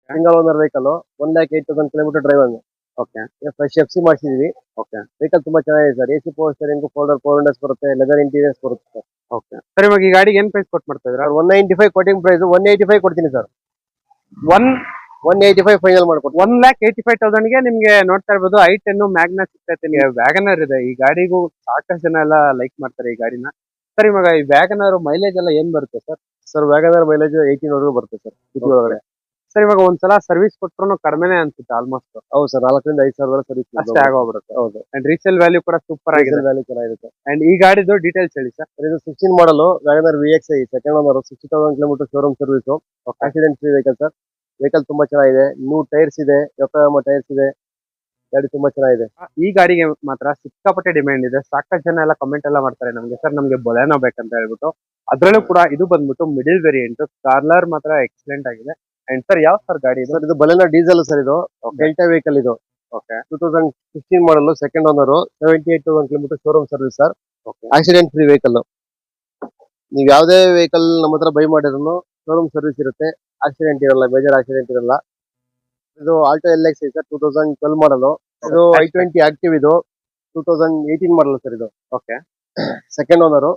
Single owner vehicle 1,08,000 kilometre drive ಅನ್ನು okay fresh F C ಮಾಡಿಸಿದೀವಿ. Okay vehicle ತುಂಬಾ ಚೆನ್ನಾಗಿದೆ sir. AC power steering, folder 4 ಬರುತ್ತೆ, leather interiors ಬರುತ್ತೆ ಸರ್. ಓಕೆ ಸರ್, ಇವಾಗ ಈ ಗಾಡಿಗೆ ಏನ್ ಪ್ರೈಸ್ ಕೊಟ್ಟು ಮಾಡ್ತಾ ಇದ್ದೀರಾ? 195 ಕೋಟಿಂಗ್ ಪ್ರೈಸ್, 185 ಕೊಡ್ತೀನಿ ಸರ್. ಒನ್ 185 ಫೈನಲ್ ಮಾಡ್ಕೊಡ್ತೀನಿ. 1,85,000 ನಿಮ್ಗೆ ನೋಡ್ತಾ ಇರ್ಬೋದು i10 ಮ್ಯಾಗ್ನಾ ಸಿಗ್ತೈತೆ. ನಿಮಗೆ ವ್ಯಾಗನರ್ ಇದೆ. ಈ ಗಾಡಿಗೂ ಸಾಕಷ್ಟು ಜನ ಎಲ್ಲ ಲೈಕ್ ಮಾಡ್ತಾರೆ ಈ ಗಾಡಿನ. ಸರ್, ಇವಾಗ ಈ ವ್ಯಾಗನರ್ ಮೈಲೇಜ್ ಎಲ್ಲ ಏನ್ ಬರುತ್ತೆ ಸರ್? ಸರ್ ವ್ಯಾಗನರ್ ಮೈಲೇಜ್ 18 ವರೆಗೂ ಬರುತ್ತೆ ಸರ್ ಸಿಟಿ ಒಳಗಡೆ. ಸರ್, ಇವಾಗ ಒಂದ್ಸಲ ಸರ್ವಿಸ್ ಕೊಟ್ರು ಕಡಿಮೆನೆ ಅನ್ಸುತ್ತೆ ಆಲ್ಮೋಸ್ಟ್. ಹೌದು ಸರ್, 4 ರಿಂದ 5 ಸಾವಿರ ಸರ್ವಿಸ್ ಅಷ್ಟೇ ಆಗೋಗ್ಬಿಡುತ್ತೆ. ಹೌದು. ಅಂಡ್ ರೀಸೇಲ್ ವ್ಯಾಲ್ಯೂ ಕೂಡ ಸೂಪರ್ ಆಗಿದೆ. ವ್ಯಾಲ್ಯೂ ಚೆನ್ನಾಗಿರುತ್ತೆ. ಅಂಡ್ ಈ ಗಾಡಿದು ಡೀಟೇಲ್ಸ್ ಹೇಳಿ ಸರ್. ಇದು 16 model WagonR VXi second owner, 60,000 kilometre showroom service, accident free vehicle sir. Vehicle ತುಂಬಾ ಚೆನ್ನಾಗಿದೆ. ನ್ಯೂ ಟೈರ್ಸ್ ಇದೆ, ಯೋಕೋಯಾಮಾ ಟೈರ್ಸ್ ಇದೆ. ಗಾಡಿ ತುಂಬಾ ಚೆನ್ನಾಗಿದೆ. ಈ ಗಾಡಿಗೆ ಮಾತ್ರ ಸಿಕ್ಕಾಪಟ್ಟೆ ಡಿಮ್ಯಾಂಡ್ ಇದೆ. ಸಾಕಷ್ಟು ಜನ ಎಲ್ಲ ಕಮೆಂಟ್ ಎಲ್ಲ ಮಾಡ್ತಾರೆ ನಮ್ಗೆ, ಸರ್ ನಮ್ಗೆ ಬೊಲೆನೋ ಬೇಕಂತ ಹೇಳ್ಬಿಟ್ಟು. ಅದ್ರಲ್ಲೂ ಕೂಡ ಇದು ಬಂದ್ಬಿಟ್ಟು ಮಿಡಿಲ್ ವೇರಿಯಂಟ್. ಕಾರ್ಲರ್ ಮಾತ್ರ ಎಕ್ಸಲೆಂಟ್ ಆಗಿದೆ. ಅಂಡ್ ಸರ್, ಯಾವ ಸರ್ ಗಾಡಿ ಇದು? ಸರ್ ಇದು ಬಲೆನೋ ಡೀಸೆಲ್ ಸರ್. ಇದು ಡೆಲ್ಟಾ ವೆಹಿಕಲ್. ಇದು 2016 model, second owner, 78,000 kilometre showroom service sir. Accident free vehicle. ನೀವು ಯಾವುದೇ ವೆಹಿಕಲ್ ನಮ್ಮ ಹತ್ರ ಬೈ ಮಾಡಿದ್ರು ಶೋರೂಮ್ ಸರ್ವಿಸ್ ಇರುತ್ತೆ. ಆಕ್ಸಿಡೆಂಟ್ ಇರಲ್ಲ, ಮೇಜರ್ ಆಕ್ಸಿಡೆಂಟ್ ಇರಲ್ಲ. ಇದು ಆಲ್ಟೋ LX ಸರ್, 2012 ಮಾಡಲ್. ಇದು i20 ಆಕ್ಟಿವ್. ಇದು 2018 ಮಾಡಲ್ ಸರ್. ಇದು okay second owner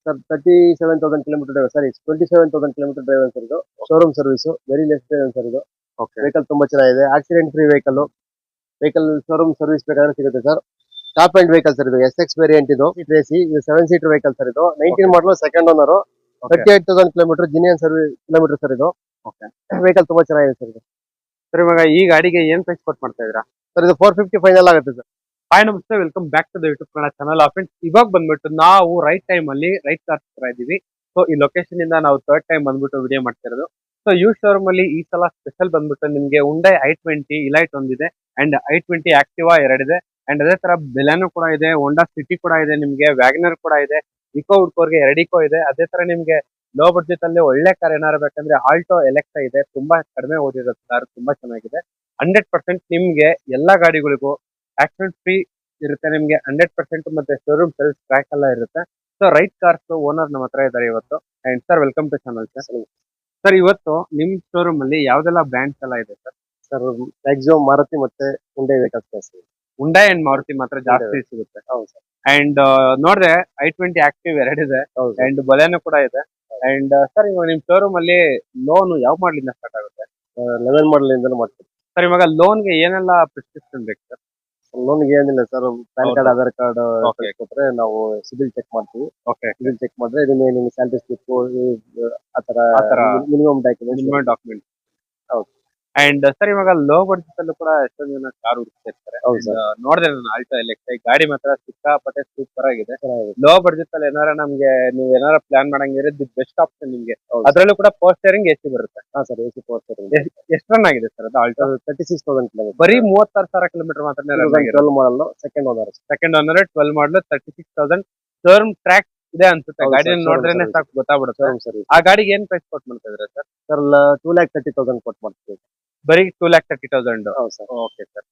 sir. 37,000 kilometre drive, sorry 27,000 kilometre drive sir. ಇದು showroom service, very less drive sir. ಇದು ವೆಹಿಕಲ್ ತುಂಬಾ ಚೆನ್ನಾಗಿದೆ. Accident free vehicle. Vehicle showroom service ಬೇಕಾದ್ರೆ ಸಿಗುತ್ತೆ sir. Top end vehicle sir. ಇದು SX variant. ಇದು AC, ಇದು 7 seater vehicle sir. ಇದು 19 model, second owner, 38,000 kilometre genuine service kilometre sir. ಇದು ವೆಹಿಕಲ್ ತುಂಬಾ ಚೆನ್ನಾಗಿದೆ ಸರ್. ಇದು ಸರ್, ಇವಾಗ ಈ ಗಾಡಿಗೆ ಏನ್ ಪ್ರೈಸ್ ಕೊಟ್ಟು ಮಾಡ್ತಾ ಇದ್ದೀರಾ? ಸರ್ ಇದು 450 ಫೈನಲ್ ಆಗುತ್ತೆ ಸರ್. ಹಾಯ್ ನಮಸ್ತೆ, welcome back to the YouTube Kannada channel. Friends, ಇವಾಗ ಬಂದ್ಬಿಟ್ಟು ನಾವು ರೈಟ್ ಟೈಮ್ ಅಲ್ಲಿ ರೈಟ್ ಕಾರ್ಸ್ ಹತ್ರ ಇದೀವಿ. ಸೊ ಈ ಲೊಕೇಶನ್ ಇಂದ ನಾವು ಥರ್ಡ್ ಟೈಮ್ ಬಂದ್ಬಿಟ್ಟು ವಿಡಿಯೋ ಮಾಡ್ತಾ ಇರೋದು. ಸೊ ಯೂ ಶೋರೂಮ್ ಅಲ್ಲಿ ಈ ಸಲ ಸ್ಪೆಷಲ್ ಬಂದ್ಬಿಟ್ಟು ನಿಮ್ಗೆ Hyundai i20 ಇಲೈಟ್ ಒಂದಿದೆ, ಅಂಡ್ i20 ಆಕ್ಟಿವಾ ಎರಡಿದೆ, ಅಂಡ್ ಅದೇ ತರ ಬೆಲೆನೋ ಕೂಡ ಇದೆ, ಹೋಂಡಾ ಸಿಟಿ ಕೂಡ ಇದೆ, ನಿಮ್ಗೆ ವ್ಯಾಗನರ್ ಕೂಡ ಇದೆ, ಇಕೋ ಹುಡ್ಕೋರ್ಗೆ 2 ಇಕೋ ಇದೆ. ಅದೇ ತರ ನಿಮ್ಗೆ ಲೋ ಬಡ್ಜೆಟ್ ಅಲ್ಲಿ ಒಳ್ಳೆ ಕಾರ್ ಏನಾರು ಬೇಕಂದ್ರೆ ಆಲ್ಟೋ ಎಲೆಕ್ಸಾ ಇದೆ. ತುಂಬಾ ಕಡಿಮೆ ಓದಿರೋ ಕಾರ್, ತುಂಬಾ ಚೆನ್ನಾಗಿದೆ. 100% ನಿಮ್ಗೆ ಎಲ್ಲಾ ಗಾಡಿಗಳಿಗೂ ಆಕ್ಸಿಡೆಂಟ್ ಫ್ರೀ ಇರುತ್ತೆ. ನಿಮ್ಗೆ 100% ಮತ್ತೆ ಶೋರೂಮ್ ಸರ್ವಿಸ್ ಟ್ರ್ಯಾಕ್ ಎಲ್ಲ ಇರುತ್ತೆ. ಸೊ ರೈಟ್ ಕಾರ್ಸ್ ಓನರ್ ನಮ್ಮ ಹತ್ರ ಇದ್ದಾರೆ ಇವತ್ತು. And sir, welcome to channel sir. Sir, ಇವತ್ತು ನಿಮ್ ಶೋರೂಮ್ ಅಲ್ಲಿ ಯಾವ್ದೆಲ್ಲ ಬ್ರ್ಯಾಂಡ್ಸ್ ಎಲ್ಲ ಇದೆ ಸರ್? ಸರ್ ಮ್ಯಾಕ್ಸಿಮೋ ಮಾರುತಿ ಮತ್ತೆ Hyundai vehicles. Hyundai and Maruti ಮಾತ್ರ ಜಾಸ್ತಿ ಸಿಗುತ್ತೆ. ಹೌದು ಸರ್. ಅಂಡ್ ನೋಡ್ರೆ i20 ಆಕ್ಟಿವ್ ಎರಡಿದೆ, ಹೌದು ಸರ್. ಅಂಡ್ ಬೊಲೆನೋ ಕೂಡ ಇದೆ. ಅಂಡ್ ಸರ್, ಇವಾಗ ನಿಮ್ ಶೋರೂಮ್ ಅಲ್ಲಿ ಲೋನ್ ಯಾವ ಮಾಡ್ಲಿಂದ ಸ್ಟಾರ್ಟ್ ಆಗುತ್ತೆ? 11 ಮಾಡಲ್ ಇಂದ ಮಾಡ್ತೀವಿ ಸರ್, ಇವಾಗ ಲೋನ್ಗೆ ಏನೆಲ್ಲ ಪ್ರಿಸ್ಕ್ರಿಪ್ಷನ್ ಬೇಕು ಸರ್? ಲೋನ್ಗೆ ಏನಿಲ್ಲ sir. PAN card, Aadhaar card Okay. ಕೊಟ್ರೆ ನಾವು ಸಿಬಿಲ್ ಚೆಕ್ ಮಾಡ್ತೀವಿ. ಓಕೆ, ಸಿಬಿಲ್ ಚೆಕ್ ಮಾಡಿದ್ರೆ ನಿಮಗೆ ಸ್ಯಾಲರಿ ಸ್ಲಿಪ್ ಆತರ ಆತರ ಮಿನಿಮಮ್ ಡಾಕ್ಯುಮೆಂಟ್. Minimum document. ಹೌದು. ಅಂಡ್ ಸರ್, ಇವಾಗ ಲೋ ಬಡ್ಜೆಟ್ ಅಲ್ಲೂ ಕೂಡ ಎಷ್ಟೊಂದು ಜನ ಕಾರ್ ಹುಡುಕ್ತಿರ್ತಾರೆ. ಹೌದು ಸರ್. ನೋಡಿದೆ ನಾನು ಆಲ್ಟೋ ಎಲೆಕ್ಸಾ ಗಾಡಿ ಮಾತ್ರ ಸಿಕ್ಕಾಪಟ್ಟೆ ಸೂಪರ್ ಆಗಿದೆ. ಚೆನ್ನಾಗಿದೆ. ಲೋ ಬಡ್ಜೆಟ್ ಅಲ್ಲಿ ಏನಾರ ನಮ್ಗೆ ನೀವು ಏನಾರ ಪ್ಲಾನ್ ಮಾಡಂಗಿದ್ರೆ ದಿ ಬೆಸ್ಟ್ ಆಪ್ಷನ್ ನಿಮ್ಗೆ. ಹೌದು. ಅದ್ರಲ್ಲೂ ಕೂಡ ಪವರ್ ಸ್ಟೇರಿಂಗ್ AC ಬರುತ್ತೆ. ಹಾ ಸರ್, AC ಪವರ್ ಸ್ಟೇರಿಂಗ್. ಎಷ್ಟು ರನ್ ಆಗಿದೆ ಸರ್ ಅದು ಆಲ್ಟೋ? 36,000 ಕಿಲೋಮೀಟರ್. ಬರೀ 36,000 ಕಿಲೋಮೀಟರ್ ಮಾತ್ರ ರನ್ ಆಗಿದೆ. 12 ಮಾಡಲ್, ಸೆಕೆಂಡ್ ಓನರ್. ಸೆಕೆಂಡ್ ಓನರ್, 12 ಮಾಡಲ್, 36,000 ಶೋರೂಮ್ ಟ್ರ್ಯಾಕ್ ಇದೆ ಅನ್ಸುತ್ತೆ. ಹೌದು ಗಾಡಿ sir, ನೋಡಿದ್ರೇನೆ showroom ಸಾಕು ಗೊತ್ತಾಗ್ಬಿಡುತ್ತೆ. Showroom service. ಆ ಗಾಡಿಗೆ ಏನ್ ಪ್ರೈಸ್ ಕೊಟ್ಟು ಮಾಡ್ತಾ ಇದ್ರೆ ಸರ್? ಸರ್ 2,30,000 ಕೊಟ್ಟು ಮಾಡ್ತೀವಿ. ಬರೀ 2,30,000. ಹೌದು ಸರ್. Okay sir.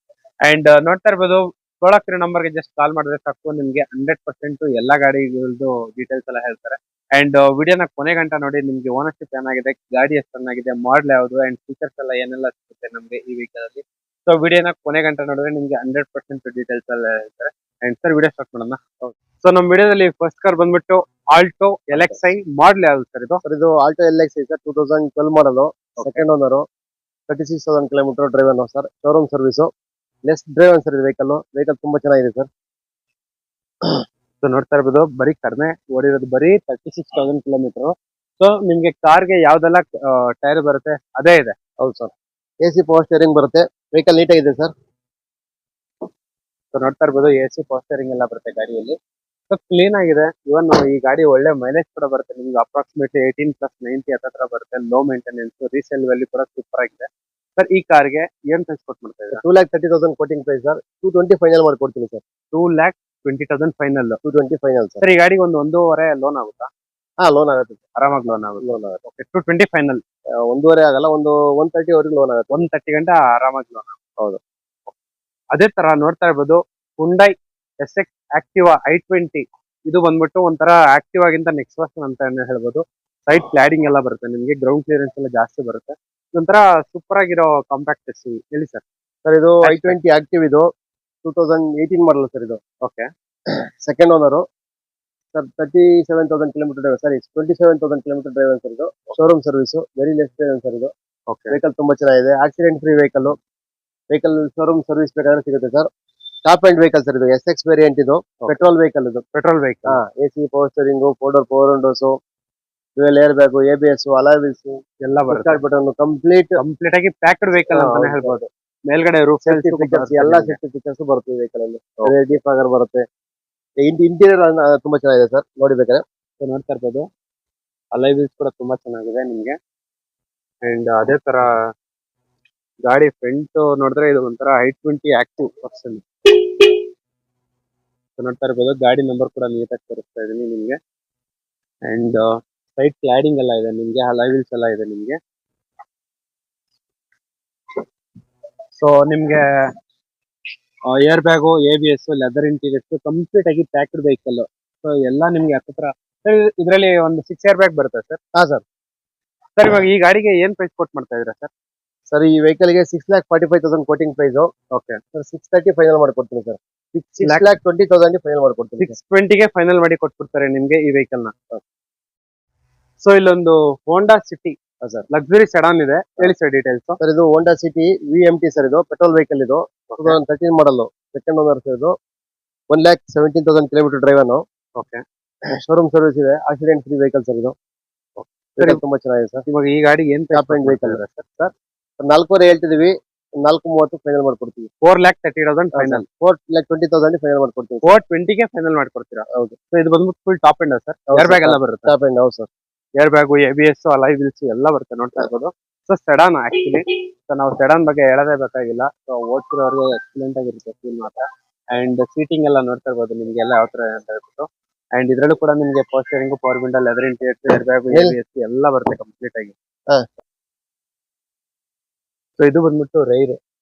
ಅಂಡ್ ನೋಡ್ತಾ ಇರ್ಬೋದು, ಸ್ಕ್ರೋಲ್ ನಂಬರ್ಗೆ ಜಸ್ಟ್ ಕಾಲ್ ಮಾಡಿದ್ರೆ ಸಾಕು, ನಿಮ್ಗೆ 100% ಎಲ್ಲಾ ಗಾಡಿಗಳದ್ದು ಡೀಟೇಲ್ಸ್ ಎಲ್ಲ ಹೇಳ್ತಾರೆ. ಅಂಡ್ ವಿಡಿಯೋನ ಕೊನೆ ಗಂಟ ನೋಡಿ. ನಿಮ್ಗೆ ಓನರ್ಶಿಪ್ ಏನಾಗಿದೆ, ಗಾಡಿ ಎಷ್ಟು ಚೆನ್ನಾಗಿದೆ, ಮಾಡಲ್ ಯಾವುದು, ಅಂಡ್ ಫೀಚರ್ಸ್ ಎಲ್ಲ ಏನೆಲ್ಲ ಸಿಗುತ್ತೆ ನಮ್ಗೆ ಈ ವೆಹಿಕಲ್ ಅಲ್ಲಿ. ಸೊ ವಿಡಿಯೋನ ಕೊನೆ ಗಂಟ ನೋಡಿದ್ರೆ ನಿಮ್ಗೆ 100% ಡೀಟೇಲ್ಸ್ ಎಲ್ಲ ಹೇಳ್ತಾರೆ. ಅಂಡ್ ಸರ್, ವಿಡಿಯೋ ಸ್ಟಾರ್ಟ್ ಮಾಡೋಣ. ಸೊ ನಮ್ಮ ವಿಡಿಯೋದಲ್ಲಿ ಫಸ್ಟ್ ಕಾರ್ ಬಂದ್ಬಿಟ್ಟು ಆಲ್ಟೋ ಎಲೆಕ್ಸೈ. ಮಾಡಲ್ ಯಾವ್ದು ಸರ್ ಇದು? ಸರ್ ಇದು ಆಲ್ಟೋ LX ಸರ್, 2012 ಮಾಡಲ್, ಸೆಕೆಂಡ್ ಓನರ್, 36,000 ಕಿಲೋಮೀಟರ್ ಡ್ರೈವ್ ಅನ್ನು sir. Showroom service, less drive sir. ಇದು ವೆಹಿಕಲ್ ತುಂಬಾ ಚೆನ್ನಾಗಿದೆ ಸರ್. ಸೊ ನೋಡ್ತಾ ಇರ್ಬೋದು, ಬರೀ ಕಡಿಮೆ ಓಡಿರೋದು, ಬರೀ 36,000 ಕಿಲೋಮೀಟರ್. ಸೊ ನಿಮ್ಗೆ ಕಾರ್ಗೆ ಯಾವ್ದೆಲ್ಲ ಟೈರ್ ಬರುತ್ತೆ ಅದೇ ಇದೆ. ಹೌದು ಸರ್. AC ಪವರ್ ಸ್ಟೇರಿಂಗ್ ಬರುತ್ತೆ. ವೆಹಿಕಲ್ ನೀಟಾಗಿದೆ ಸರ್. ಸೊ ನೋಡ್ತಾ ಇರ್ಬೋದು, AC ಪವರ್ ಸ್ಟೇರಿಂಗ್ ಎಲ್ಲ ಬರುತ್ತೆ ಗಾಡಿಯಲ್ಲಿ. ಸೊ ಕ್ಲೀನ್ ಆಗಿದೆ. ಇವನ್ ಈ ಗಾಡಿ ಒಳ್ಳೆ ಮೈಲೇಜ್ ಕೂಡ ಬರುತ್ತೆ ನಿಮ್ಗೆ. ಅಪ್ರಾಕ್ಸಿಮೇಟ್ಲಿ 18+90 ಹತ್ರ ಬರುತ್ತೆ. ಲೋ ಮೇಂಟೆನೆನ್ಸ್, ರೀಸೇಲ್ ವ್ಯಾಲ್ಯೂ ಕೂಡ ಸೂಪರ್ ಆಗಿದೆ. ಸರ್, ಈ ಕಾರ್ಗೆ ಏನ್ ಪ್ರೈಸ್ ಕೊಟ್ಟು ಮಾಡ್ತಾ ಇದ್ದಾರೆ? 2,30,000 ಕೋಟಿಂಗ್ ಪ್ರೈಸ್ ಸರ್. 220 ಫೈನಲ್ ಮಾಡ್ಕೊಡ್ತೀನಿ sir. 2,20,000 final. 220 final sir. Sir, ಈ ಗಾಡಿಗೆ ಒಂದೂವರೆ ಲೋನ್ ಆಗುತ್ತಾ? ಹಾ, ಲೋನ್ ಆಗುತ್ತೆ. ಆರಾಮಾಗಿ ಲೋನ್ ಆಗುತ್ತೆ. 220 ಫೈನಲ್. ಒಂದೂವರೆ ಆಗಲ್ಲ, 130 ವರೆಗೂ ಲೋನ್ ಆಗುತ್ತೆ. 130 ಗಂಟೆ ಆರಾಮಾಗಿ ಲೋನ್ ಆಗುತ್ತೆ. ಹೌದು. ಅದೇ ತರ ನೋಡ್ತಾ ಇರ್ಬೋದು, Hyundai SX ಆಕ್ಟಿವಾ i20. ಇದು ಬಂದ್ಬಿಟ್ಟು ಒಂಥರ ಆಕ್ಟಿವಾ ಗಿಂತ ನೆಕ್ಸ್ಟ್ ವರ್ಷನ್ ಅಂತ ಹೇಳ್ಬೋದು. ಸೈಡ್ ಕ್ಲಾಡಿಂಗ್ ಎಲ್ಲ ಬರುತ್ತೆ ನಿಮ್ಗೆ, ಗ್ರೌಂಡ್ ಕ್ಲಿಯರೆನ್ಸ್ ಎಲ್ಲ ಜಾಸ್ತಿ ಬರುತ್ತೆ. ಒಂಥರ ಸೂಪರ್ ಆಗಿರೋ ಕಾಂಪ್ಯಾಕ್ಟ್ ಎಸ್ ಹೇಳಿ ಸರ್. ಸರ್ ಇದು i20 ಆಕ್ಟಿವ್ ಇದು 2018 ಮಾಡಲ್ ಸರ್ ಇದು. Okay second owner sir 37,000 kilometre drive sorry 27,000 kilometre drive sir ಇದು. Showroom service very less drive sir ಇದು. ಓಕೆ ವೆಹಿಕಲ್ ತುಂಬಾ ಚೆನ್ನಾಗಿದೆ, accident free vehicle showroom service ಬೇಕಾದ್ರೆ ಸಿಗುತ್ತೆ sir. Top end vehicle sir ಇದು, SX variant ಇದು, petrol vehicle ಇದು. Petrol vehicle. AC power steering, 4 power windows, dual air bag, ABS, alloy wheels ಎಲ್ಲ ಬರುತ್ತೆ. ಬಟನ್, ಕಂಪ್ಲೀಟ್ ಆಗಿ ಪ್ಯಾಕ್ಡ್ ವೆಹಿಕಲ್ ಅಂತಾನೆ ಹೇಳ್ಬೋದು. ಮೇಲ್ಗಡೆ ರೂಫ್ ಸೇಫ್ಟಿ ಫೀಚರ್ಸ್ ಎಲ್ಲ ಸೇಫ್ಟಿ ಫೀಚರ್ಸ್ ಬರುತ್ತೆ ಈ ವೆಹಿಕಲ್ ಅಲ್ಲಿ. ಡೀಪ್ ಆಗರ್ ಬರುತ್ತೆ. ಇಂಟೀರಿಯರ್ ತುಂಬಾ ಚೆನ್ನಾಗಿದೆ ಸರ್, ನೋಡಿಬೇಕಾದ್ರೆ ನೋಡ್ತಾ ಇರ್ಬೋದು. ಅಲೈ ವೀಲ್ಸ್ ಕೂಡ ತುಂಬಾ ಚೆನ್ನಾಗಿದೆ ನಿಮ್ಗೆ. ಅಂಡ್ ಅದೇ ತರ ಗಾಡಿ ಫ್ರಂಟ್ ನೋಡಿದ್ರೆ ಇದು ಒಂಥರ i20 ಆಕ್ಟಿವ್ ಪರ್ಸನ್ ನೋಡ್ತಾ ಇರ್ಬೋದು. ಗಾಡಿ ನಂಬರ್ ಕೂಡ ನೀಟಾಗಿ ತೋರಿಸ್ತಾ ಇದೀನಿ ನಿಮ್ಗೆ. ಅಂಡ್ ಸೈಡ್ ಕ್ಲಾಡಿಂಗ್ ಎಲ್ಲ ಇದೆ ನಿಮ್ಗೆ, ಅಲೈ ವೀಲ್ಸ್ ಎಲ್ಲ ಇದೆ ನಿಮ್ಗೆ. ಸೊ ನಿಮ್ಗೆ air bag, ABS, leather interiors complete ಆಗಿ ಪ್ಯಾಕ್ಡ್ ವೆಹಿಕಲ್. ಸೊ ಎಲ್ಲ ನಿಮ್ಗೆ ಹತ್ರ ಇದರಲ್ಲಿ ಒಂದು 6 ಏರ್ ಬ್ಯಾಗ್ ಬರುತ್ತೆ ಸರ್. ಸರ್. ಸರ್ ಇವಾಗ ಈ ಗಾಡಿಗೆ ಏನ್ ಪ್ರೈಸ್ ಕೊಟ್ ಮಾಡ್ತಾ ಇದ್ದೀರಾ ಸರ್? ಸರ್ ಈ ವೆಹಿಕಲ್ ಗೆ 6,45,000 quoting price. Okay sir 630 final ಮಾಡ್ಕೊಡ್ತೀನಿ ಸರ್. 6,20,000 ಫೈನಲ್ ಮಾಡ್ಕೊಡ್ತೀನಿ. 620 ಫೈನಲ್ ಮಾಡಿ ಕೊಟ್ಬಿಡ್ತಾರೆ ನಿಮ್ಗೆ ಈ ವೆಹಿಕಲ್ ನ. ಸೊ ಇಲ್ಲೊಂದು Honda City sir luxury sedan ಇದೆ, ಹೇಳಿ ಸರ್ ಡೀಟೇಲ್ಸ್. ಸರ್ ಇದು ಹೋಂಡಾ ಸಿಟಿ VMT ಸರ್, ಇದು ಪೆಟ್ರೋಲ್ ವೆಹಿಕಲ್ ಇದು. 2013 ಮಾಡಲ್, ಸೆಕೆಂಡ್ ಓನರ್ ಸರ್ ಇದು. 1,17,000 ಕಿಲೋಮೀಟರ್ ಡ್ರೈವ್ ಅನ್ನು. ಓಕೆ ಶೋರೂಮ್ ಸರ್ವಿಸ್ ಇದೆ, ಆಕ್ಸಿಡೆಂಟ್ ಫ್ರೀ ವೆಹಿಕಲ್ ಸರ್ ಇದು. ತುಂಬಾ ಚೆನ್ನಾಗಿದೆ ಸರ್. ಇವಾಗ ಈ ಗಾಡಿಗೆ ಏನ್ ಟಾಪ್ ಅಂಡ್ ವೆಹಿಕಲ್ ಇದೆ ಸರ್. 4.5 ಹೇಳ್ತಿದೀವಿ, 4.30 ಫೈನಲ್ ಮಾಡ್ಕೊಡ್ತೀವಿ. 4,30,000 ಫೈನಲ್. 4,20,000 ಫೈನಲ್ ಮಾಡ್ಕೊಡ್ತೀವಿ. 420 ಫೈನಲ್ ಮಾಡ್ಕೊಡ್ತೀರಾ? ಹೌದು. ಸೊ ಇದು ಬಂದ್ಬಿಟ್ಟು full top end sir. Air bag ಎಲ್ಲ ಬರುತ್ತೆ. ಟಾಪ್ ಅಂಡ್ ಹೌದು sir. Air bag, ABS, ಅಲೈ wheels ಎಲ್ಲ ಬರುತ್ತೆ, ನೋಡ್ತಾ ಇರ್ಬೋದು. So sedan actually. ಸೊ ನಾವು ಸೆಡಾನ್ ಬಗ್ಗೆ ಹೇಳೋದೇ ಬೇಕಾಗಿಲ್ಲ. ಸೊ ಓಡ್ತಿರೋರಿಗೆ ಎಕ್ಸಲೆಂಟ್ ಆಗಿರುತ್ತೆ ಫೀಲ್ ಮಾತ್ರ. ಅಂಡ್ ಸೀಟಿಂಗ್ ಎಲ್ಲ ನೋಡ್ತಾ ಇರ್ಬೋದು ನಿಮ್ಗೆ ಎಲ್ಲ ಯಾವ ತರ ಅಂತ ಹೇಳ್ಬಿಟ್ಟು. ಅಂಡ್ ಇದ್ರಲ್ಲೂ ಕೂಡ ನಿಮ್ಗೆ power steering, power window, leather interiors, air bag, ABS ಎಲ್ಲ ಬರುತ್ತೆ ಕಂಪ್ಲೀಟ್ ಆಗಿ. ಸೊ ಇದು ಬಂದ್ಬಿಟ್ಟು ರೈರ್.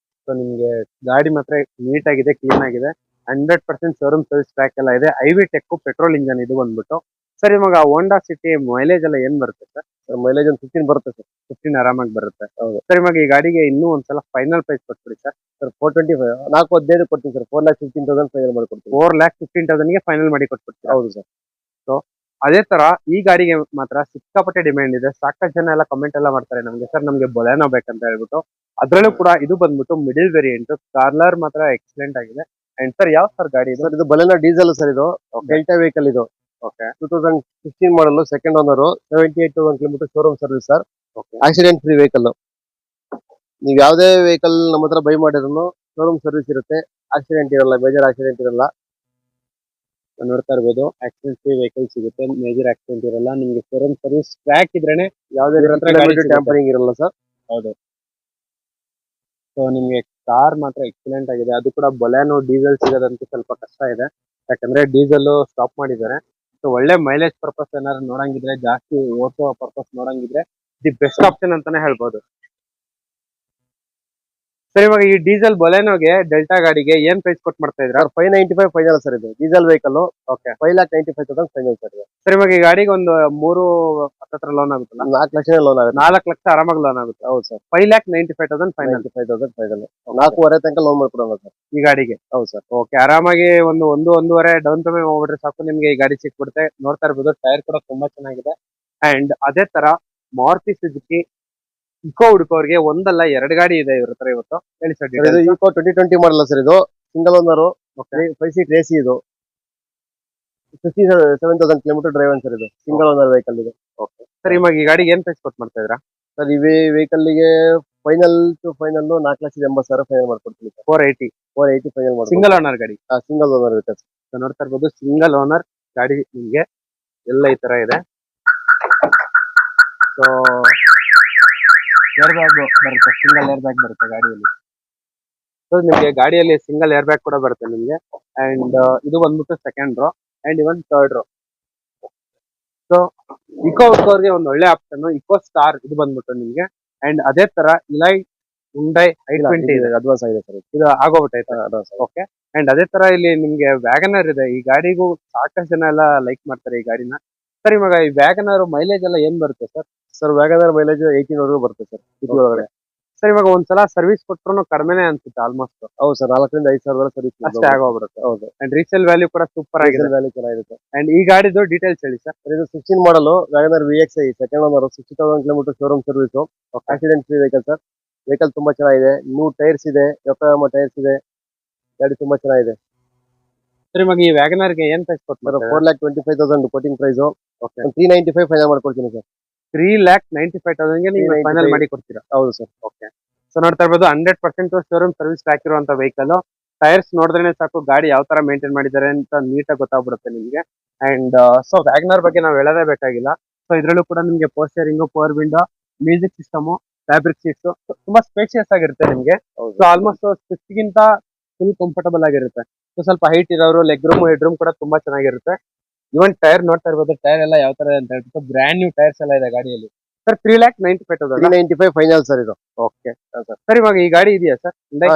ಸೊ ನಿಮ್ಗೆ ಗಾಡಿ ಮಾತ್ರ ನೀಟ್ ಆಗಿದೆ, ಕ್ಲೀನ್ ಆಗಿದೆ. 100% ಶೋರೂಮ್ ಸರ್ವಿಸ್ ಟ್ರ್ಯಾಕ್ ಎಲ್ಲ ಇದೆ. IV ಟೆಕ್ ಪೆಟ್ರೋಲ್ ಇಂಜನ್ ಇದು ಬಂದ್ಬಿಟ್ಟು. ಸರ್ ಇವಾಗ ಹೋಂಡಾ ಸಿಟಿ ಮೈಲೇಜ್ ಎಲ್ಲ ಏನ್ ಬರುತ್ತೆ ಸರ್? ಮೈಲೇಜ್ ಒಂದು 15 ಬರುತ್ತೆ ಸರ್. 15 ಆರಾಮಾಗಿ ಬರುತ್ತೆ. ಹೌದು. ಸರ್ ಇವಾಗ ಈ ಗಾಡಿಗೆ ಇನ್ನೂ ಒಂದ್ಸಲ ಫೈನಲ್ ಪ್ರೈಸ್ ಕೊಟ್ಬಿಡಿ ಸರ್. ಸರ್ 425, 415 ಕೊಡ್ತೀನಿ ಸರ್. 4,15,000 ಫೈನಲ್ ಮಾಡ್ಕೊಡ್ತೀನಿ. 4,15,000 ಗೆ ಫೈನಲ್ ಮಾಡಿ ಕೊಟ್ಬಿಡ್ತೀರಾ? ಹೌದು ಸರ್. ಸೊ ಅದೇ ತರ ಈ ಗಾಡಿಗೆ ಮಾತ್ರ ಸಿಕ್ಕಾಪಟ್ಟೆ ಡಿಮ್ಯಾಂಡ್ ಇದೆ. ಸಾಕಷ್ಟು ಜನ ಎಲ್ಲ ಕಮೆಂಟ್ ಎಲ್ಲ ಮಾಡ್ತಾರೆ ನಮ್ಗೆ, ಸರ್ ನಮ್ಗೆ ಬೊಲೆನೋ ಬೇಕಂತ ಹೇಳ್ಬಿಟ್ಟು. ಅದ್ರಲ್ಲೂ ಕೂಡ ಇದು ಬಂದ್ಬಿಟ್ಟು ಮಿಡಿಲ್ ವೇರಿಯಂಟ್. ಕಲರ್ ಮಾತ್ರ ಎಕ್ಸಲೆಂಟ್ ಆಗಿದೆ. ಅಂಡ್ ಸರ್ ಯಾವ ಸರ್ ಗಾಡಿ ಇದು? ಸರ್ ಇದು ಬಲೆನೋ ಡೀಸೆಲ್ ಸರ್ ಇದು. ಡೆಲ್ಟಾ ವೆಹಿಕಲ್ ಇದು. Okay 2016 model, second owner, 78,000 kilometre showroom service sir. Okay accident free vehicle. ನೀವು ಯಾವುದೇ ವೆಹಿಕಲ್ ನಮ್ಮ ಹತ್ರ ಬೈ ಮಾಡಿದ್ರು ಶೋರೂಮ್ ಸರ್ವಿಸ್ ಇರುತ್ತೆ. ಆಕ್ಸಿಡೆಂಟ್ ಇರಲ್ಲ, ಮೇಜರ್ ಆಕ್ಸಿಡೆಂಟ್ ಇರಲ್ಲ. ನೋಡ್ತಾ ಇರ್ಬೋದು, ಆಕ್ಸಿಡೆಂಟ್ ಫ್ರೀ ವೆಹಿಕಲ್ ಸಿಗುತ್ತೆ, ಮೇಜರ್ ಆಕ್ಸಿಡೆಂಟ್ ಇರಲ್ಲ. ನಿಮ್ಗೆ ಶೋರೂಮ್ ಸರ್ವಿಸ್ ಟ್ರ್ಯಾಕ್ ಇದ್ರೇನೆ ಯಾವುದೇ ಟ್ಯಾಂಪರಿಂಗ್ ಇರಲ್ಲ ಸರ್. ಹೌದು. ಸೊ ನಿಮ್ಗೆ ಕಾರ್ ಮಾತ್ರ ಎಕ್ಸಲೆಂಟ್ ಆಗಿದೆ. ಅದು ಕೂಡ ಬೊಲೆನೋ ಡೀಸೆಲ್ ಸಿಗೋದಂತೂ ಸ್ವಲ್ಪ ಕಷ್ಟ ಇದೆ, ಯಾಕಂದ್ರೆ ಡೀಸೆಲ್ ಸ್ಟಾಪ್ ಮಾಡಿದ್ದಾರೆ. ಸೊ ಒಳ್ಳೆ ಮೈಲೇಜ್ ಪರ್ಪಸ್ ಏನಾದ್ರು ನೋಡಂಗಿದ್ರೆ, ಜಾಸ್ತಿ ಓಡಿಸೋ ಪರ್ಪಸ್ ನೋಡಂಗಿದ್ರೆ ದಿ ಬೆಸ್ಟ್ ಆಪ್ಷನ್ ಅಂತಾನೆ ಹೇಳ್ಬೋದು. ಸರ್ ಇವಾಗ ಈ ಡೀಸೆಲ್ ಬೊಲೆನೋಗೆ ಡೆಲ್ಟಾ ಗಾಡಿಗೆ ಏನ್ ಪ್ರೈಸ್ ಕೊಟ್ಟು ಮಾಡ್ತಾ ಇದ್ರ? 595 ಫೈನಲ್ ಸರ್ ಇದು. Diesel vehicle. Okay 5,95,000 final sir. Sir ಇವಾಗ ಈ ಗಾಡಿಗೆ ಒಂದು 3 ಹತ್ರ ಲೋನ್ ಆಗುತ್ತಲ್ಲ? 4 ಲಕ್ಷ ಲೋನ್ ಆಗುತ್ತೆ. 4 ಲಕ್ಷ ಆರಾಮಾಗಿ ಲೋನ್ ಆಗುತ್ತೆ. ಹೌದು ಸರ್. 5,95,000 ಫೈನಲ್. 95,000 ಫೈನಲ್. 4.5 ತನಕ ಲೋನ್ ಮಾಡ್ಕೊಡೋಣ ಸರ್ ಈ ಗಾಡಿಗೆ. ಹೌದು ಸರ್. ಓಕೆ, ಆರಾಮಾಗಿ ಒಂದು 1.5 ಡೌನ್ ಪೇಮೆಂಟ್ ಹೋಗ್ಬಿಟ್ರೆ ಸಾಕು, ನಿಮ್ಗೆ ಈ ಗಾಡಿ ಸಿಕ್ಬಿಡುತ್ತೆ. ನೋಡ್ತಾ ಇರ್ಬೋದು, ಟೈರ್ ಕೂಡ ತುಂಬಾ ಚೆನ್ನಾಗಿದೆ. ಅಂಡ್ ಅದೇ ತರ ಮಾರುತಿ ಸುಜುಕಿ ಇಕೋ ಹುಡುಕೋರ್ಗೆ ಒಂದಲ್ಲ 2 ಗಾಡಿ ಇದೆ ಇವ್ರ ಹತ್ರ ಇವತ್ತು. ಹೇಳಿ ಸರ್ ಇದು ಇಕೋ 2020 ಮಾಡಲ್ಲ ಸರ್ ಇದು. ಸಿಂಗಲ್ ಓನರ್, 5 ಸೀಟ್ AC ಇದು. 57,000 ಕಿಲೋಮೀಟರ್ ಡ್ರೈವ್ ಸರ್ ಇದು. ಸಿಂಗಲ್ ಓನರ್ ವೆಹಿಕಲ್ ಇದು. ಓಕೆ ಸರ್ ಇವಾಗ ಈ ಗಾಡಿಗೆ ಏನ್ ಪ್ರೈಸ್ ಕೊಟ್ಟು ಮಾಡ್ತಾ ಇದ್ರಾ? ಸರ್ ಈ ವೆಹಿಕಲ್ ಗೆ ಫೈನಲ್ ಟು ಫೈನಲ್ 4,80,000 ಫೈನಲ್ ಮಾಡ್ಕೊಡ್ತೀನಿ ಸರ್. 480 ಫೈನಲ್ ಮಾಡ್ತೀನಿ. ಸಿಂಗಲ್ ಓನರ್ ಗಾಡಿ. Single owner vehicle. ನೋಡ್ತಾ ಇರ್ಬೋದು, ಸಿಂಗಲ್ ಓನರ್ ಗಾಡಿ ನಿಮ್ಗೆ ಎಲ್ಲ ಈ ತರ ಇದೆ. ಸೊ ಏರ್ ಬ್ಯಾಗ್ ಬರುತ್ತೆ, ಸಿಂಗಲ್ ಏರ್ ಬ್ಯಾಗ್ ಬರುತ್ತೆ ಗಾಡಿಯಲ್ಲಿ. ಸೊ ನಿಮ್ಗೆ ಗಾಡಿಯಲ್ಲಿ ಸಿಂಗಲ್ ಏರ್ ಬ್ಯಾಗ್ ಕೂಡ ಬರುತ್ತೆ ನಿಮ್ಗೆ. ಅಂಡ್ ಇದು ಬಂದ್ಬಿಟ್ಟು second row and even third row. So Eeco ಹುಡುಕೋರ್ಗೆ ಒಂದು ಒಳ್ಳೆ ಆಪ್ಷನ್ ಇಕೋ ಸ್ಟಾರ್ ಇದು ಬಂದ್ಬಿಟ್ಟು ನಿಮ್ಗೆ. ಅಂಡ್ ಅದೇ ತರ ಇಲೈ ಹುಂಡೈ i20 ಇದೆ, ಅಡ್ವಾನ್ಸ್ ಆಗಿದೆ ಸರ್. ಇದು ಆಗೋಗ್ಬಿಟ್ಟೈತೆ. ಓಕೆ. ಅಂಡ್ ಅದೇ ತರ ಇಲ್ಲಿ ನಿಮ್ಗೆ ವ್ಯಾಗನರ್ ಇದೆ. ಈ ಗಾಡಿಗೂ ಸಾಕಷ್ಟು ಜನ ಎಲ್ಲ ಲೈಕ್ ಮಾಡ್ತಾರೆ ಈ ಗಾಡಿನ. ಸರ್ ಇವಾಗ ಈ ವ್ಯಾಗನರ್ ಮೈಲೇಜ್ ಎಲ್ಲ ಏನ್ ಬರುತ್ತೆ ಸರ್? ಸರ್ ವ್ಯಾಗನರ್ ಮೈಲೇಜ್ 18 ವರೆಗೂ ಬರುತ್ತೆ ಸರ್ ಸಿಟಿ ಒಳಗಡೆ. ಸರ್ ಇವಾಗ ಒಂದ್ಸಲ ಸರ್ವಿಸ್ ಕೊಟ್ರು ಕಡಿಮೆನೆ ಅನ್ಸುತ್ತೆ ಆಲ್ಮೋಸ್ಟ್. ಹೌದು ಸರ್ 4 ರಿಂದ 5 ಸಾವಿರ ಸರ್ವಿಸ್ ಅಷ್ಟೇ ಆಗೋಗ್ಬಿಡುತ್ತೆ. ಹೌದು. ಅಂಡ್ ರೀಸೇಲ್ ವ್ಯಾಲ್ಯೂ ಕೂಡ ಸೂಪರ್ ಆಗಿದೆ. ವ್ಯಾಲ್ಯೂ ಚೆನ್ನಾಗಿರುತ್ತೆ. ಅಂಡ್ ಈ ಗಾಡಿದು ಡೀಟೇಲ್ಸ್ ಹೇಳಿ ಸರ್. ಇದು 16 model WagonR VXi second owner 60,000 kilometre showroom service. Accident free vehicle sir. Vehicle ತುಂಬಾ ಚೆನ್ನಾಗಿದೆ. ನ್ಯೂ ಟೈರ್ಸ್ ಇದೆ, ಯೋಕೋಯಾಮಾ ಟೈರ್ಸ್ ಇದೆ. ಗಾಡಿ ತುಂಬಾ ಚೆನ್ನಾಗಿದೆ. ಸರ್ ಇವಾಗ ಈ ವ್ಯಾಗನರ್ ಗೆ ಏನ್ ಪ್ರೈಸ್ ಕೊಡ್ತಾರೆ? 4,25,000 ಕೋಟಿಂಗ್ ಪ್ರೈಸ್. 395 ಫೈನಲ್ ಮಾಡ್ಕೊಡ್ತೀನಿ ಸರ್. 3,95,000 ಗೆ ನೀವು ಫೈನಲ್ ಮಾಡಿ ಕೊಡ್ತೀರಾ? ಹೌದು ಸರ್. ಓಕೆ. ಸೊ ನೋಡ್ತಾ ಇರ್ಬೋದು 100% ಶೋರೂಮ್ ಸರ್ವಿಸ್ ಹಾಕಿರುವಂತ ವೆಹಿಕಲ್. ಟೈರ್ಸ್ ನೋಡಿದ್ರೆ ಸಾಕು ಗಾಡಿ ಯಾವ ತರ ಮೇಂಟೈನ್ ಮಾಡಿದ್ದಾರೆ ಅಂತ ನೀಟಾಗಿ ಗೊತ್ತಾಗ್ಬಿಡುತ್ತೆ ನಿಮ್ಗೆ. ಅಂಡ್ ಸೊ ವ್ಯಾಗನರ್ ಬಗ್ಗೆ ನಾವು ಹೇಳೋದೇ ಬೇಕಾಗಿಲ್ಲ. ಸೊ ಇದ್ರಲ್ಲೂ ಕೂಡ ನಿಮ್ಗೆ power steering, power window, music system, fabric seats ತುಂಬಾ ಸ್ಪೇಷಿಯಸ್ ಆಗಿರುತ್ತೆ ನಿಮ್ಗೆ. ಸೊ ಆಲ್ಮೋಸ್ಟ್ ಸ್ವಿಫ್ಟ್ ಗಿಂತ ಫುಲ್ ಕಂಫರ್ಟಬಲ್ ಆಗಿರುತ್ತೆ. ಸೊ ಸ್ವಲ್ಪ ಹೈಟ್ ಇರೋರು ಲೆಗ್ ರೂಮ್, ಹೆಡ್ ರೂಮ್ ಕೂಡ ತುಂಬಾ ಚೆನ್ನಾಗಿರುತ್ತೆ. ಇವನ್ ಟೈರ್ ನೋಡ್ತಾ ಇರ್ಬೋದು, ಟೈರ್ ಎಲ್ಲ ಯಾವ ತರ ಅಂತ ಹೇಳ್ಬಿಟ್ಟು ಬ್ರ್ಯಾಂಡ್ ನ್ಯೂ ಟೈರ್ಸ್ ಎಲ್ಲ ಇದೆ ಗಾಡಿಯಲ್ಲಿ. ಸರ್ 3,95,000 395 ಫೈನಲ್ ಸರ್ ಇದು. Okay sir. ಇವಾಗ ಈ ಗಾಡಿ ಇದೆಯಾ ಸರ್? ಇದೆ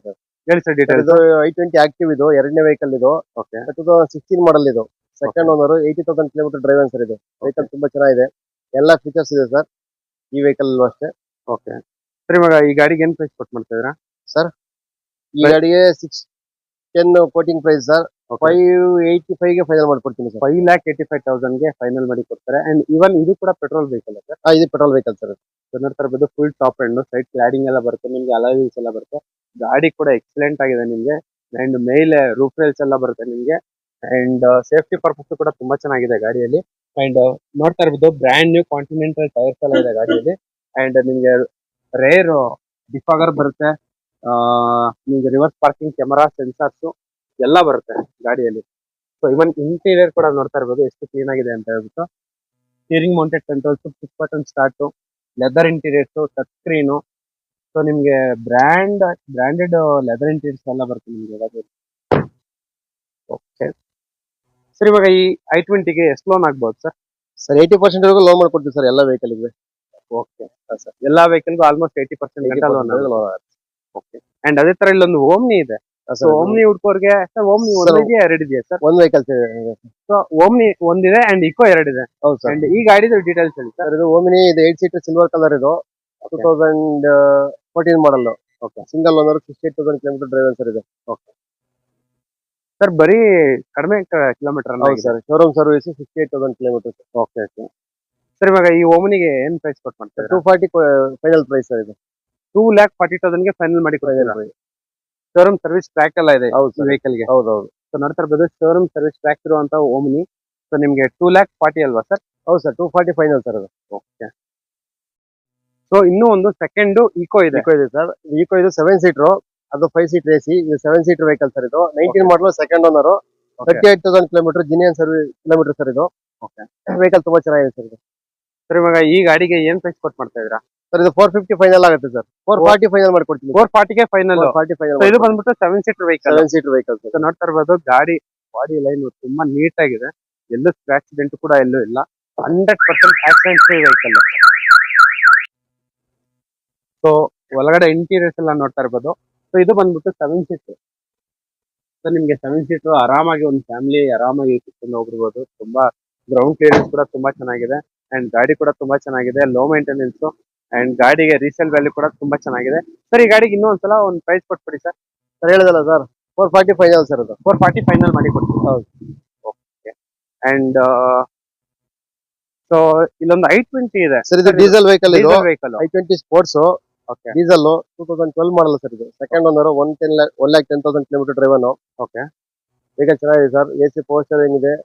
ಸರ್. ಹೇಳಿ ಸರ್ ಡೀಟೇಲ್ಸ್. ಇದು i20 ಆಕ್ಟಿವ್ ಇದು ಎರಡನೇ ವೆಹಿಕಲ್ ಇದು. ಓಕೆ. 2016 ಮಾಡಲ್ ಇದು. Second owner 80,000 kilometre drive sir ಇದು. ವೆಹಿಕಲ್ ತುಂಬಾ ಚೆನ್ನಾಗಿದೆ. ಎಲ್ಲಾ ಫೀಚರ್ಸ್ ಇದೆ ಸರ್ ಈ ವೆಹಿಕಲ್ ಅಷ್ಟೇ. Okay sir. ಇವಾಗ ಈ ಗಾಡಿಗೆ ಏನ್ ಪ್ರೈಸ್ ಕೊಟ್ಟು ಮಾಡ್ತಾ ಇದ್ದೀರಾ ಸರ್? ಈ ಗಾಡಿಗೆ 610 ಕೋಟಿಂಗ್ ಪ್ರೈಸ್ ಸರ್. 585 ಗೆ ಫೈನಲ್ ಮಾಡ್ಕೊಡ್ತೀನಿ ಸರ್. 5,85,000 ಗೆ ಫೈನಲ್ ಮಾಡಿ ಕೊಡ್ತಾರೆ. ಅಂಡ್ ಇವನ್ ಇದು ಕೂಡ ಪೆಟ್ರೋಲ್ ವೆಹಿಕಲ್ ಸರ್. ಇದು ಪೆಟ್ರೋಲ್ ವೆಹಿಕಲ್ ಸರ್. ನೋಡ್ತಾ ಇರ್ಬೋದು full top end, side cladding ಎಲ್ಲ ಬರುತ್ತೆ ನಿಮ್ಗೆ, ಅಲಾಯ್ ವೀಲ್ಸ್ ಎಲ್ಲ ಬರುತ್ತೆ. ಗಾಡಿ ಕೂಡ ಎಕ್ಸಲೆಂಟ್ ಆಗಿದೆ ನಿಮ್ಗೆ. ಅಂಡ್ ಮೇಲೆ ರೂಫ್ ರೇಲ್ಸ್ ಎಲ್ಲ ಬರುತ್ತೆ ನಿಮ್ಗೆ. ಅಂಡ್ ಸೇಫ್ಟಿ ಪರ್ಪಸ್ ಕೂಡ ತುಂಬಾ ಚೆನ್ನಾಗಿದೆ ಗಾಡಿಯಲ್ಲಿ. ಅಂಡ್ ನೋಡ್ತಾ ಇರ್ಬೋದು ಬ್ರ್ಯಾಂಡ್ ನ್ಯೂ ಕಾಂಟಿನೆಂಟಲ್ ಟೈರ್ಸ್ ಎಲ್ಲ ಇದೆ ಗಾಡಿಯಲ್ಲಿ. ಅಂಡ್ ನಿಮ್ಗೆ ರೇರ್ ಡಿಫಾಗರ್ ಬರುತ್ತೆ. ನಿಮ್ಗೆ ರಿವರ್ಸ್ ಪಾರ್ಕಿಂಗ್ ಕ್ಯಾಮರಾ, ಸೆನ್ಸಾರ್ಸ್ ಎಲ್ಲ ಬರುತ್ತೆ ಗಾಡಿಯಲ್ಲಿ. ಸೊ ಇವನ್ ಇಂಟೀರಿಯರ್ ಕೂಡ ನೋಡ್ತಾ ಇರ್ಬೋದು ಎಷ್ಟು ಕ್ಲೀನ್ ಆಗಿದೆ ಅಂತ ಹೇಳ್ಬಿಟ್ಟು. Steering mounted controls, push button start, leather interiors, touch screen. So ನಿಮ್ಗೆ ಬ್ರ್ಯಾಂಡೆಡ್ ಲೆದರ್ ಇಂಟೀರಿಯರ್ಸ್ ಎಲ್ಲ ಬರುತ್ತೆ ನಿಮ್ಗೆ ಗಾಡಿಯಲ್ಲಿ. Okay sir. ಇವಾಗ ಈ i20 ಗೆ ಎಷ್ಟು ಲೋನ್ ಆಗ್ಬೋದು ಸರ್? ಸರ್ 80% ವರೆಗೂ ಲೋನ್ ಮಾಡ್ಕೊಡ್ತೀವಿ ಸರ್ ಎಲ್ಲಾ ವೆಹಿಕಲ್ ಗೆ. Okay sir. ಎಲ್ಲಾ ವೆಹಿಕಲ್ಗೂ ಆಲ್ಮೋಸ್ಟ್ 80% ಗಂಟ ಲೋನ್. ಓಕೆ. ಅಂಡ್ ಅದೇ ತರ ಇಲ್ಲೊಂದು ಓಮ್ನಿ ಇದೆ. ಸೊ ಓಮ್ನಿ ಹುಡ್ಕೋರ್ಗೆ ಸರ್, ಓಮ್ನಿ ಒಂದಿದೆಯಾ ಎರಡಿದೆಯಾ ಸರ್? ಒಂದ್ ವೆಹಿಕಲ್ ಸೊ ಓಮ್ನಿ ಒಂದಿದೆ ಅಂಡ್ ಇಕೋ ಎರಡಿದೆ. ಹೌದು ಸರ್. ಅಂಡ್ ಈ ಗಾಡಿದು ಡೀಟೇಲ್ಸ್ ಹೇಳಿ ಸರ್. ಇದು ಓಮಿನಿ ಇದು 8 ಸೀಟರ್ ಸಿಲ್ವರ್ ಕಲರ್ ಇದು. 2014 model. Okay. Single owner 68,000 kilometre drive sir ಇದು. Okay sir. ಬರೀ ಕಡಿಮೆ ಕಿಲೋಮೀಟರ್ ಹೌದು sir. Showroom service 68,000 kilometre. Okay sir. ಇವಾಗ ಈ ಓಮ್ನಿಗೆ ಏನ್ ಪ್ರೈಸ್ ಕೊಟ್ಟು ಮಾಡ್ತಾರೆ? 240 ಫೈನಲ್ ಪ್ರೈಸ್ ಸರ್ ಇದು. 2,40,000 ಗೆ ಫೈನಲ್ ಮಾಡಿ ಕೊಡ್ತೀರಾ? ಶೋರೂಮ್ ಸರ್ವಿಸ್ ಟ್ರ್ಯಾಕ್ ಎಲ್ಲ ಇದೆ ವೆಹಿಕಲ್ ಗೆ. ಹೌದೌದು. ಸೊ ನೋಡ್ತಾ ಇರ್ಬೋದು ಶೋರೂಮ್ ಸರ್ವಿಸ್ ಟ್ರ್ಯಾಕ್ ಇರುವಂತ ಓಮ್ನಿ. ಸೊ ನಿಮ್ಗೆ 2,40,000 ಅಲ್ವಾ ಸರ್? ಹೌದು ಸರ್. 240 ಫೈನಲ್ ಸರ್ ಅದು. ಓಕೆ. ಸೊ ಇನ್ನೂ ಒಂದು ಸೆಕೆಂಡ್ ಇಕೋ ಇದೆ. ಇಕೋ ಇದೆ ಸರ್. ಇಕೋ ಇದು 7 ಸೀಟರ್, ಅದು 5 ಸೀಟರ್ AC. ಇದು 7 ಸೀಟರ್ ವೆಹಿಕಲ್ ಸರ್ ಇದು. 19 model, second owner, 38,000 kilometre genuine kilometre sir ಇದು. ಓಕೆ. ವೆಹಿಕಲ್ ತುಂಬಾ ಚೆನ್ನಾಗಿದೆ ಸರ್ ಇದು. ಸರ್ ಇವಾಗ ಈ ಗಾಡಿಗೆ ಏನ್ ಪ್ರೈಸ್ ಕೊಟ್ಟು ಮಾಡ್ತಾ ಇದ್ದೀರಾ ಸರ್? ಇದು 450 ಫೈನಲ್ ಆಗುತ್ತೆ ಸರ್. 440 ಫೈನಲ್ ಮಾಡ್ಕೊಡ್ತೀನಿ. 440 ಗೆ ಫೈನಲ್. 440 ಫೈನಲ್. ಇದು ಬಂದ್ಬಿಟ್ಟು 7 seater vehicle. 7 seater vehicle sir. ನೋಡ್ತಾ ಇರ್ಬೋದು ಗಾಡಿ ಬಾಡಿ ಲೈನ್ ತುಂಬಾ ನೀಟ್ ಆಗಿದೆ. ಎಲ್ಲೂ ಸ್ಕ್ರಾಚ್ ಡೆಂಟ್ ಕೂಡ ಎಲ್ಲೂ ಇಲ್ಲ. 100% ಆಕ್ಸಿಡೆಂಟ್ ಫ್ರೀ ವೆಹಿಕಲ್. ಸೊ ಒಳಗಡೆ ಇಂಟೀರಿಯರ್ಸ್ ಎಲ್ಲ ನೋಡ್ತಾ ಇರ್ಬೋದು. ಸೊ ಇದು ಬಂದ್ಬಿಟ್ಟು 7 ಸೀಟರ್. ಸೊ ನಿಮ್ಗೆ 7 ಸೀಟರ್ ಆರಾಮಾಗಿ ಒಂದು ಫ್ಯಾಮಿಲಿ ಆರಾಮಾಗಿ ಕೂತ್ಕೊಂಡು ಹೋಗಿರ್ಬೋದು. ತುಂಬಾ ಗ್ರೌಂಡ್ ಕ್ಲಿಯರೆನ್ಸ್ ಕೂಡ ತುಂಬಾ ಚೆನ್ನಾಗಿದೆ. ಅಂಡ್ ಗಾಡಿ ಕೂಡ ತುಂಬಾ ಚೆನ್ನಾಗಿದೆ, ಲೋ ಮೇಂಟೆನೆನ್ಸ್. ಅಂಡ್ ಗಾಡಿಗೆ ರೀಸೇಲ್ ವ್ಯಾಲ್ಯೂ ಕೂಡ ತುಂಬಾ ಚೆನ್ನಾಗಿದೆ. ಸರ್ ಈ ಗಾಡಿಗೆ ಇನ್ನೂ ಒಂದ್ಸಲ ಒಂದು ಪ್ರೈಸ್ ಕೊಟ್ಬಿಡಿ ಸರ್. ಸರ್ ಹೇಳಿದಲ್ಲ ಸರ್, 440 ಫೈನಲ್ ಸರ್ ಅದು. 440 ಫೈನಲ್ ಮಾಡಿ ಕೊಡ್ತೀವಿ. ಹೌದು. ಓಕೆ. ಅಂಡ್ ಸೊ ಇಲ್ಲೊಂದು i20 ಇದೆ ಸರ್. ಇದು ಡೀಸೆಲ್ ವೆಹಿಕಲ್. ಇದು vehicle i20 sports. Okay. Diesel 2012 model sir ಇದು. Second owner 1,10,000 kilometre driven. Okay. Vehicle ಚೆನ್ನಾಗಿದೆ ಸರ್. AC ಪವರ್ ಸ್ಟೀರಿಂಗ್ ಇದೆ,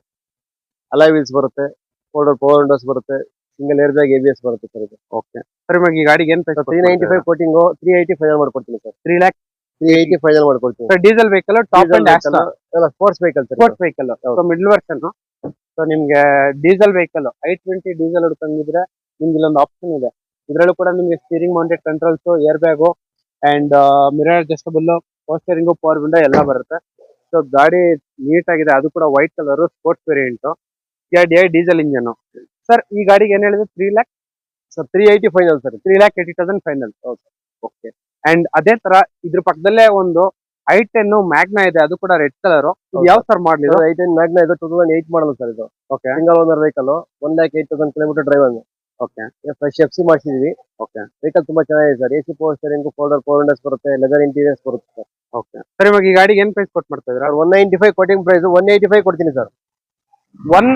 ಅಲಾಯ್ ವೀಲ್ಸ್ ಬರುತ್ತೆ, ಪವರ್ ವಿಂಡೋಸ್ ಬರುತ್ತೆ, ಸಿಂಗಲ್ ಏರ್ ಬ್ಯಾಗ್ ABS ಬರುತ್ತೆ ಸರ್ ಇದು. Okay sir. ಇವಾಗ ಈ ಗಾಡಿಗೆ ಏನ್ ಪ್ರೈಸ್? 395 ಕೋಟಿಂಗ್, 380 ಫೈನಲ್ ಮಾಡ್ಕೊಡ್ತೀನಿ ಸರ್. 3,80,000 ಫೈನಲ್ ಮಾಡ್ಕೊಡ್ತೀನಿ sir. Diesel vehicle, top end ಎಲ್ಲ sports vehicle sir. Sports vehicle. So middle version. So ನಿಮ್ಗೆ ಡೀಸೆಲ್ ವೆಹಿಕಲ್ i20 ಡೀಸೆಲ್ ಹುಡ್ಕಂಗಿದ್ರೆ ನಿಮ್ಗೆ ಇಲ್ಲೊಂದು ಆಪ್ಷನ್ ಇದೆ. ಇದ್ರಲ್ಲೂ ಕೂಡ ನಿಮ್ಗೆ steering mounted controls, air bag and mirror adjustable, power steering, power window ಎಲ್ಲ ಬರುತ್ತೆ. ಸೊ ಗಾಡಿ ನೀಟ್ ಆಗಿದೆ. ಅದು ಕೂಡ white colour sports variant. Diesel engine. Sir ಈ ಗಾಡಿಗೆ ಏನ್ ಹೇಳಿದ್ರೆ 3 lakh sir. 380 final sir. 3,80,000 final. Okay. And ಅದೇ ತರ ಇದ್ರ ಪಕ್ಕದಲ್ಲೇ ಒಂದು i10 ಮ್ಯಾಗ್ನಾ ಇದೆ. ಅದು ಕೂಡ ರೆಡ್ ಕಲರ್. ಯಾವ ಸರ್ ಮಾಡಲಿ? i10 ಮ್ಯಾಗ್ನಾ ಇದು 2008 ಮಾಡಲ್ ಸರ್ ಇದು. Okay. Single owner vehicle, 1,08,000 kilometre drive. Okay fresh F C ಮಾಡಿಸಿದೀವಿ. ಓಕೆ ವೆಹಿಕಲ್ ತುಂಬಾ ಚೆನ್ನಾಗಿದೆ sir. AC power steering, four windows ಬರುತ್ತೆ, ಲೆದರ್ ಇಂಟೀರಿಯರ್ಸ್ ಬರುತ್ತೆ ಸರ್. ಓಕೆ ಸರ್, ಇವಾಗ ಈ ಗಾಡಿಗೆ ಏನ್ ಪ್ರೈಸ್ ಕೊಟ್ಟು ಮಾಡ್ತಾ ಇದ್ದೀರಾ? 195 ಕೋಟಿಂಗ್ ಪ್ರೈಸ್, 185 ಕೊಡ್ತೀನಿ ಸರ್. ಒನ್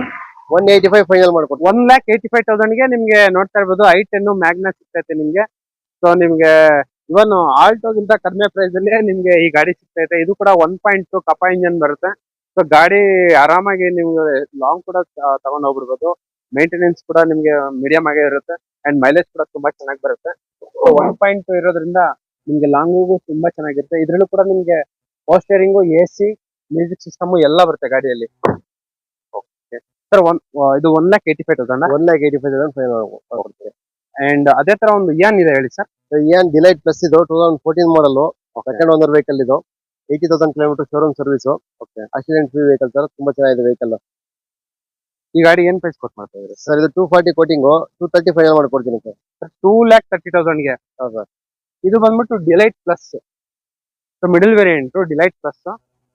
185 ಫೈನಲ್ ಮಾಡ್ಕೊಡ್ತೀನಿ. 1,85,000 ಗೆ ನಿಮ್ಗೆ ನೋಡ್ತಾ ಇರ್ಬೋದು i10 ಮ್ಯಾಗ್ನಾ ಸಿಗ್ತೈತೆ ನಿಮ್ಗೆ. ಸೊ ನಿಮ್ಗೆ ಇವನ್ ಆಲ್ಟೋಗಿಂತ ಕಡಿಮೆ ಪ್ರೈಸ್ ಅಲ್ಲಿ ನಿಮ್ಗೆ ಈ ಗಾಡಿ ಸಿಗ್ತೈತೆ. ಇದು ಕೂಡ 1.2 ಕಪ ಇಂಜನ್ ಬರುತ್ತೆ. ಸೊ ಗಾಡಿ ಆರಾಮಾಗಿ ನೀವು ಲಾಂಗ್ ಕೂಡ ತಗೊಂಡ್ ಹೋಗ್ಬಿಡ್ಬೋದು. ಮೇಂಟೆನೆನ್ಸ್ ಕೂಡ ನಿಮ್ಗೆ ಮೀಡಿಯಂ ಆಗೇ ಇರುತ್ತೆ ಅಂಡ್ ಮೈಲೇಜ್ ಕೂಡ ತುಂಬಾ ಚೆನ್ನಾಗಿ ಬರುತ್ತೆ. ಸೊ 1.2 ಇರೋದ್ರಿಂದ ನಿಮ್ಗೆ ಲಾಂಗ್ ತುಂಬಾ ಚೆನ್ನಾಗಿರುತ್ತೆ. ಇದ್ರಲ್ಲೂ ಕೂಡ ನಿಮ್ಗೆ power steering, AC, music system ಎಲ್ಲ ಬರುತ್ತೆ ಗಾಡಿಯಲ್ಲಿ. ಸರ್ ಇದು 1,85,000 185,000 ಫೈನಲ್ ಮಾಡ್ಕೊಡ್ತೀನಿ. ಅಂಡ್ ಅದೇ ತರ ಒಂದು ಇಯಾನ್ ಇದೆ ಹೇಳಿ ಸರ್. ಏನ್ ಡಿಲೈಟ್ ಪ್ಲಸ್ ಇದು 2014 ಮಾಡಲ್, ಸೆಕೆಂಡ್ ಓನರ್ ವೆಹಿಕಲ್ ಇದು. 80,000 kilometre showroom service. Accident free vehicle sir. ತುಂಬಾ ಚೆನ್ನಾಗಿದೆ ವೆಹಿಕಲ್. ಈ ಗಾಡಿ ಏನ್ ಪ್ರೈಸ್ ಕೊಟ್ಟು ಮಾಡ್ತಾ ಇದ್ರಿ ಸರ್ ಇದು 240 ಕೋಟಿಂಗು, 230 ಫೈನಲ್ ಮಾಡ್ಕೊಡ್ತೀನಿ ಸರ್. ಸರ್? 2,30,000 ಗೆ. ಹೌದು ಸರ್. ಇದು ಬಂದ್ಬಿಟ್ಟು Delight plus, so middle variant Delight plus.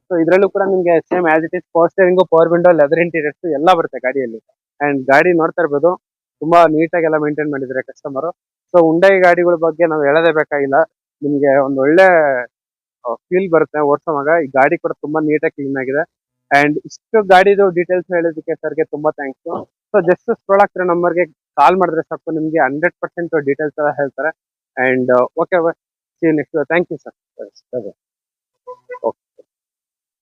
So ಇದ್ರಲ್ಲೂ ಕೂಡ ನಿಮ್ಗೆ same as it is power steering, power window, leather interiors ಎಲ್ಲ ಬರುತ್ತೆ ಗಾಡಿಯಲ್ಲಿ. ಅಂಡ್ ಗಾಡಿ ನೋಡ್ತಾ ಇರ್ಬೋದು, ತುಂಬಾ ನೀಟಾಗೆಲ್ಲ ಮೇಂಟೈನ್ ಮಾಡಿದ್ದಾರೆ ಕಸ್ಟಮರ್. ಸೊ ಹುಂಡೈ ಗಾಡಿಗಳ ಬಗ್ಗೆ ನಾವು ಹೇಳೋದೇ ಬೇಕಾಗಿಲ್ಲ. ನಿಮ್ಗೆ ಒಂದು ಒಳ್ಳೆ ಫೀಲ್ ಬರುತ್ತೆ ಓಡಿಸೋವಾಗ. ಈ ಗಾಡಿ ಕೂಡ ತುಂಬಾ ನೀಟಾಗಿ ಕ್ಲೀನ್ ಆಗಿದೆ. ಅಂಡ್ ಇಷ್ಟು ಗಾಡಿದು ಡೀಟೇಲ್ಸ್ ಹೇಳೋದಕ್ಕೆ ಸರ್ಗೆ ತುಂಬಾ ಥ್ಯಾಂಕ್ಸ್. ಸೊ ಜಸ್ಟ್ ಸ್ಕ್ರೋಲ್ ಆಗ್ತಿರೋ ನಂಬರ್ಗೆ ಕಾಲ್ ಮಾಡಿದ್ರೆ ಸಾಕು, ನಿಮ್ಗೆ 100% ಡೀಟೇಲ್ಸ್ ಎಲ್ಲ ಹೇಳ್ತಾರೆ. And okay, see you next. Thank you sir.